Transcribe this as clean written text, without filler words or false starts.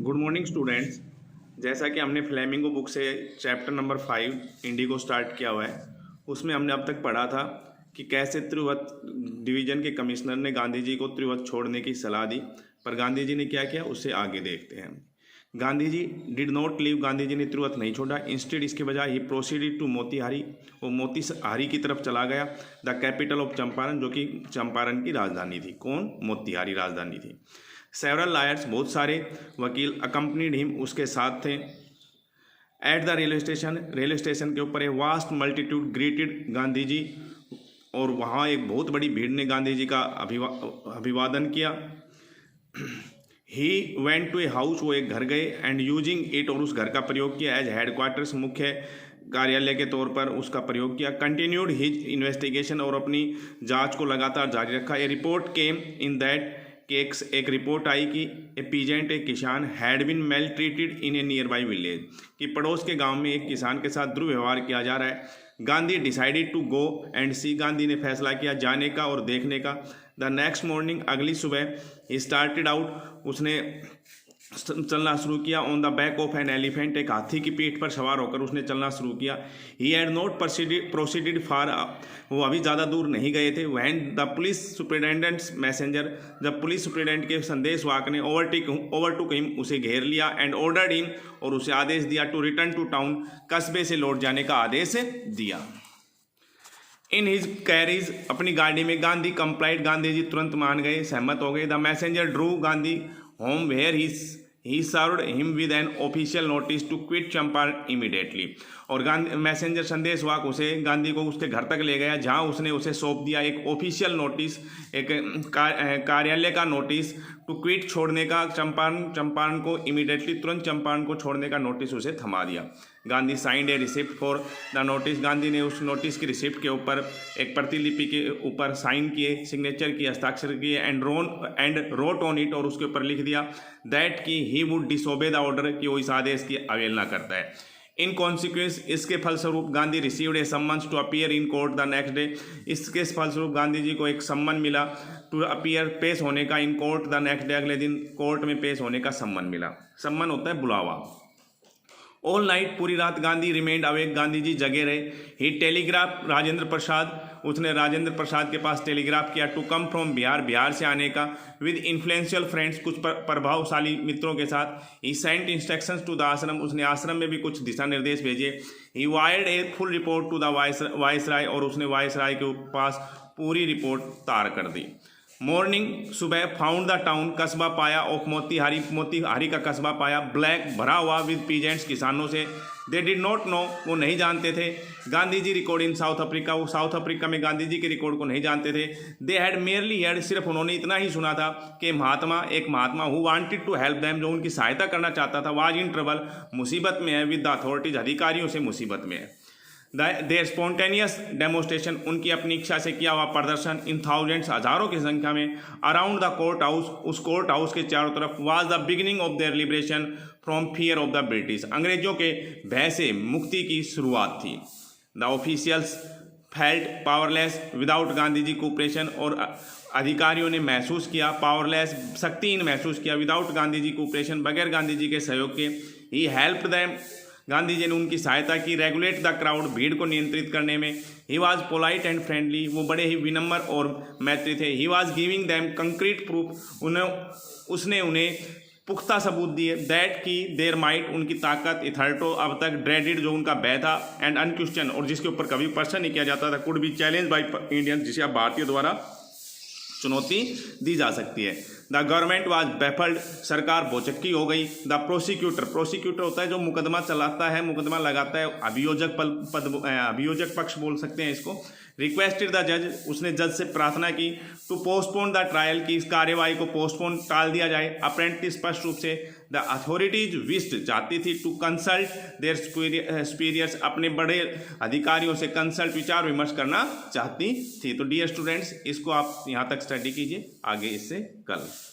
Good morning students. जैसा कि हमने फ्लेमिंगो बुक से चैप्टर नंबर 5 इंडिगो स्टार्ट किया हुआ है, उसमें हमने अब तक पढ़ा था कि कैसे त्रिवत डिवीज़न के कमिश्नर ने गांधी जी को त्रिवत छोड़ने की सलाह दी, पर गांधी जी ने क्या किया उसे आगे देखते हैं। Gandhi ji did not leave, Gandhi ji ने त्रिवत नहीं छोड़ा। इंस्टेड इसके बजाय ही प्रोसीडेड टू मोतीहारी, वो मोतीहारी की तरफ चला गया। द कैपिटल ऑफ चंपारण, जो कि चंपारण की राजधानी थी। कौन? मोतीहारी राजधानी थी। सेवरल लायर्स, बहुत सारे वकील अकम्पनीड हिम, उसके साथ थे। एट द रेलवे स्टेशन के ऊपर a vast multitude greeted Gandhi ji, और वहाँ एक बहुत बड़ी भीड़ ने गांधी जी का अभिवादन किया। He went to a house, वो एक घर गए, एंड यूजिंग इट, और उस घर का प्रयोग किया एज हेडक्वार्टर्स, मुख्य कार्यालय के तौर पर उसका प्रयोग किया। कंटिन्यूड हिज इन्वेस्टिगेशन, और अपनी जांच को लगातार जारी रखा। ए रिपोर्ट केम इन दैट, कि एक रिपोर्ट आई कि ए पीजेंट, एक किसान, had been maltreated in a nearby village, कि पड़ोस के गांव में एक किसान के साथ दुर्व्यवहार किया जा रहा है। Gandhi decided to go and see, Gandhi ने फैसला किया जाने का और देखने का। द नेक्स्ट मॉर्निंग, अगली सुबह, ही स्टार्टेड आउट, उसने चलना शुरू किया। On the back of an elephant, एक हाथी की पीठ पर सवार होकर उसने चलना शुरू किया। ही हैड नॉट प्रोसीडेड फार, वो अभी ज़्यादा दूर नहीं गए थे। When the police superintendents messenger, जब पुलिस सुपरिटेंडेंट के संदेशवाहक ने ओवरटुक हिम, उसे घेर लिया। एंड ऑर्डर्ड हिम, और उसे आदेश दिया टू रिटर्न टू टाउन, कस्बे से लौट जाने का आदेश दिया। इन हिज कैरीज, अपनी गाड़ी में गांधी कंप्लाइड, गांधी जी तुरंत मान गए, सहमत हो गए। The messenger drew Gandhi home, where he served him with an official notice to quit Champaran immediately, और गांधी मैसेंजर संदेशवाहक उसे गांधी को उसके घर तक ले गया, जहां उसने उसे सौंप दिया एक ऑफिशियल नोटिस, एक कार्यालय का नोटिस, टू क्विट, छोड़ने का, चंपारण को इमीडिएटली, तुरंत चंपारण को छोड़ने का नोटिस उसे थमा दिया। Gandhi signed A receipt for the notice, Gandhi ने उस नोटिस की रिसिप्ट के ऊपर, एक प्रतिलिपि के ऊपर साइन किए, सिग्नेचर किए, हस्ताक्षर किए। एंड रोट ऑन इट, और उसके ऊपर लिख दिया दैट कि he would disobey the order, कि वो इस आदेश की अवहेलना करता है। इन कॉन्सिक्वेंस, इसके फलस्वरूप Gandhi received a summons to appear in court the next day, इसके फलस्वरूप गांधी जी को एक सम्मन मिला टू अपीयर, पेश होने का, इन कोर्ट द नेक्स्ट डे, अगले दिन कोर्ट में पेश होने का सम्मन मिला। सम्मन होता है बुलावा। ऑल नाइट, पूरी रात गांधी रिमेंड अवेक, गांधी जी जगे रहे। ही टेलीग्राफ राजेंद्र प्रसाद, उसने राजेंद्र प्रसाद के पास टेलीग्राफ किया to come from Bihar, Bihar से आने का, विद इन्फ्लुएंशियल फ्रेंड्स, कुछ प्रभावशाली मित्रों के साथ। He sent instructions to the ashram, उसने आश्रम में भी कुछ दिशा निर्देश भेजे। He wired a full report to the viceroy, और उसने वायसराय के पास पूरी रिपोर्ट तार कर दी। मॉर्निंग, सुबह, फाउंड द टाउन, कस्बा पाया, ऑफ मोतीहारी, मोतीहारी का कस्बा पाया, ब्लैक, भरा हुआ, विद पीजेंट्स, किसानों से। दे डिड नॉट नो, वो नहीं जानते थे। Gandhi ji record in south Africa, वो साउथ अफ्रीका में गांधी जी के रिकॉर्ड को नहीं जानते थे। दे हैड मेयरली हेड, सिर्फ उन्होंने इतना ही सुना था कि एक महात्मा who wanted to help them, जो उनकी सहायता करना चाहता था, वाज इन ट्रबल, मुसीबत में है, विद द अथॉरिटीज, अधिकारियों से मुसीबत में है। देयर स्पॉन्टेनियस डेमोस्ट्रेशन, उनकी अपनी इच्छा से किया हुआ प्रदर्शन, इन थाउजेंड्स, हजारों की संख्या में, अराउंड द कोर्ट हाउस, उस कोर्ट हाउस के चारों तरफ, was the beginning of their liberation from fear of the British, अंग्रेजों के भय से मुक्ति की शुरुआत थी। The officials felt powerless without Gandhi ji cooperation, और अधिकारियों ने महसूस किया पावरलेस, शक्तिहीन महसूस किया, विदाउट गांधी जी कोऑपरेशन, बगैर गांधी जी के सहयोग के। He helped them, Gandhi ji ने उनकी सहायता की। रेगुलेट द क्राउड, भीड़ को नियंत्रित करने में। He was polite and friendly, वो बड़े ही विनम्र और मैत्री थे। He was giving them concrete proof, उसने उन्हें पुख्ता सबूत दिए, दैट की देयर माइट, उनकी ताकत, इथर्टो, अब तक ड्रेडिड, जो उनका भय था, एंड अनक्वेश्चन, और जिसके ऊपर कभी प्रश्न नहीं किया जाता था, could be challenge by Indians, जिसे अब भारतीयों द्वारा चुनौती दी जा सकती है। द गवर्नमेंट वाज बैफल्ड, सरकार भौचक्की हो गई। द प्रोसिक्यूटर होता है जो मुकदमा चलाता है, मुकदमा लगाता है, अभियोजक पक्ष बोल सकते हैं इसको। रिक्वेस्टेड द जज, उसने जज से प्रार्थना की टू पोस्टपोन द ट्रायल, की इस कार्यवाही को पोस्टपोन, टाल दिया जाए। अप्रेंटिस, स्पष्ट रूप से। द अथॉरिटीज विश्ड, चाहती थी, टू कंसल्ट देयर सुपीरियर्स, अपने बड़े अधिकारियों से कंसल्ट, विचार विमर्श करना चाहती थी। तो डियर स्टूडेंट्स, इसको आप यहाँ तक स्टडी कीजिए, आगे इससे कल।